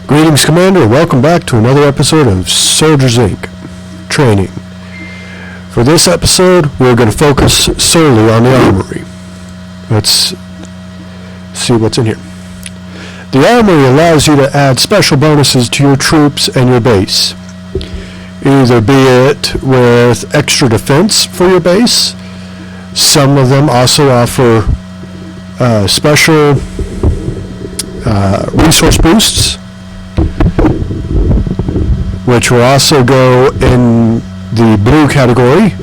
Greetings, Commander. Welcome back to another episode of Soldiers Inc. Training. For this episode, we're going to focus solely on the Armory. Let's see what's in here. The Armory allows you to add special bonuses to your troops and your base. Either be it with extra defense for your base. Some of them also offer special resource boosts, which will also go in the blue category.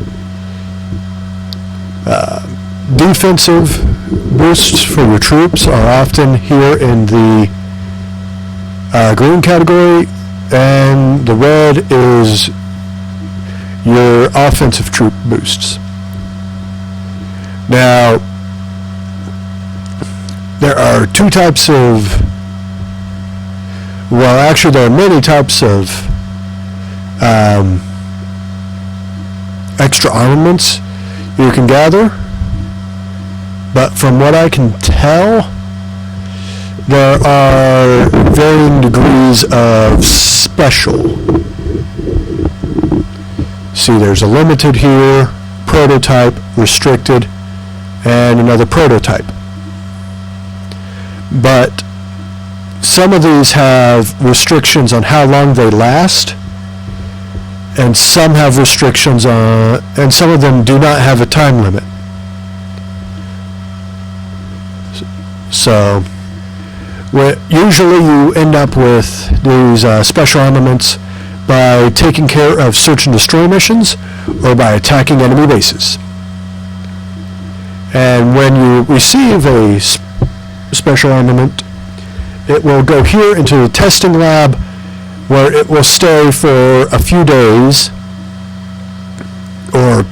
Defensive boosts for your troops are often here in the green category, and the red is your offensive troop boosts. Now, there are two types of, well, actually there are many types of extra armaments you can gather, but from what I can tell, there are varying degrees of special. See, there's a limited here, prototype, restricted, and another prototype. But some of these have restrictions on how long they last, and some have restrictions on, and some of them do not have a time limit. So, usually you end up with these special armaments by taking care of search and destroy missions or by attacking enemy bases. And when you receive a special armament, it will go here into the testing lab, where it will stay for a few days or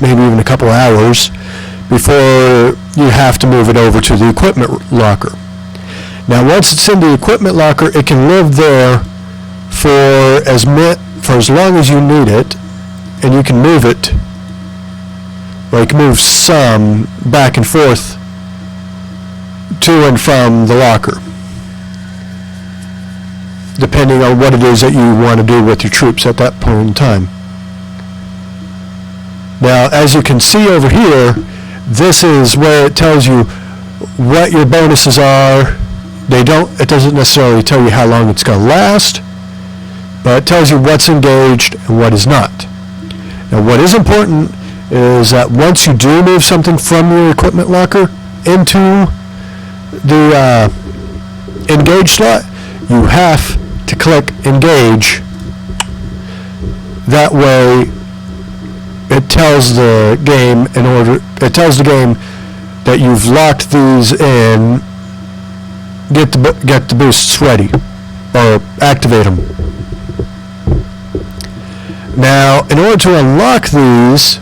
maybe even a couple hours before you have to move it over to the equipment locker. Now, once it's in the equipment locker, it can live there for as long as you need it, and you can move it, or you can move some back and forth to and from the locker, depending on what it is that you want to do with your troops at that point in time. Now, as you can see over here, this is where it tells you what your bonuses are. It doesn't necessarily tell you how long it's going to last, but it tells you what's engaged and what is not. Now, what is important is that once you do move something from your equipment locker into the engage slot, you have to click engage. That way it tells the game that you've locked these in, get the boosts ready, or activate them. Now, in order to unlock these,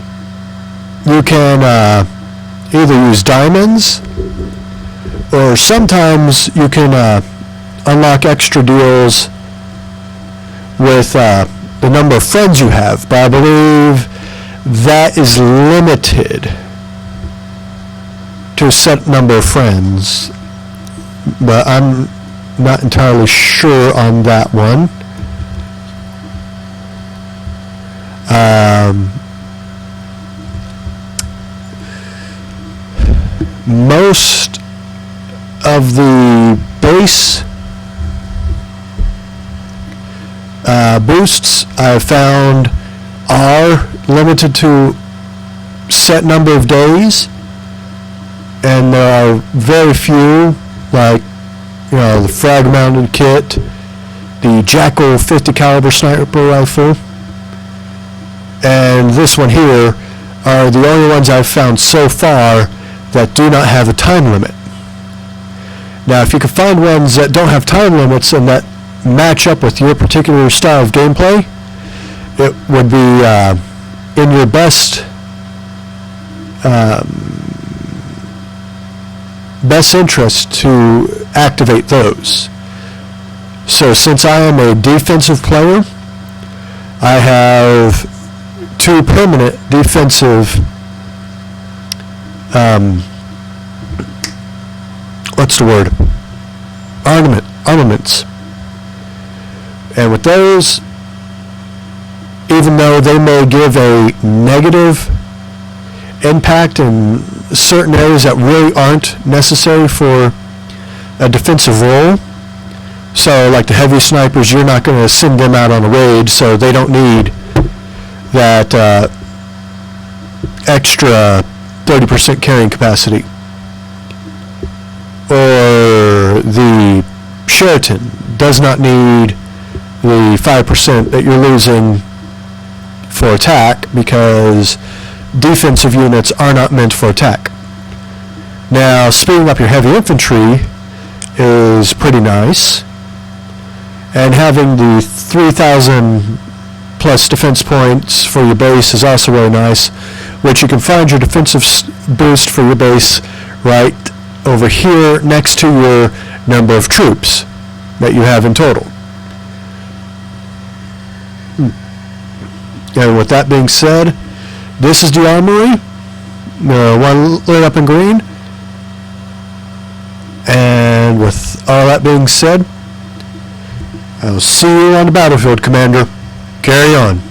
you can either use diamonds, or sometimes you can unlock extra deals with the number of friends you have, but I believe that is limited to a set number of friends, but I'm not entirely sure on that one. Most of the base boosts I've found are limited to set number of days, and there are very few, like, the frag mounted kit, the Jackal 50 caliber sniper rifle, and this one here are the only ones I've found so far that do not have a time limit. Now, if you can find ones that don't have time limits and that match up with your particular style of gameplay, it would be in your best interest to activate those. So, since I am a defensive player, I have two permanent defensive armaments. And with those, even though they may give a negative impact in certain areas that really aren't necessary for a defensive role, so like the heavy snipers, you're not going to send them out on a raid, so they don't need that extra 30% carrying capacity. Or the Sheraton does not need the 5% that you're losing for attack, because defensive units are not meant for attack. Now, speeding up your heavy infantry is pretty nice, and having the 3,000 plus defense points for your base is also really nice, which you can find your defensive boost for your base right over here next to your number of troops that you have in total. And with that being said, this is the Armory, one lit up in green. And with all that being said, I'll see you on the battlefield, Commander. Carry on.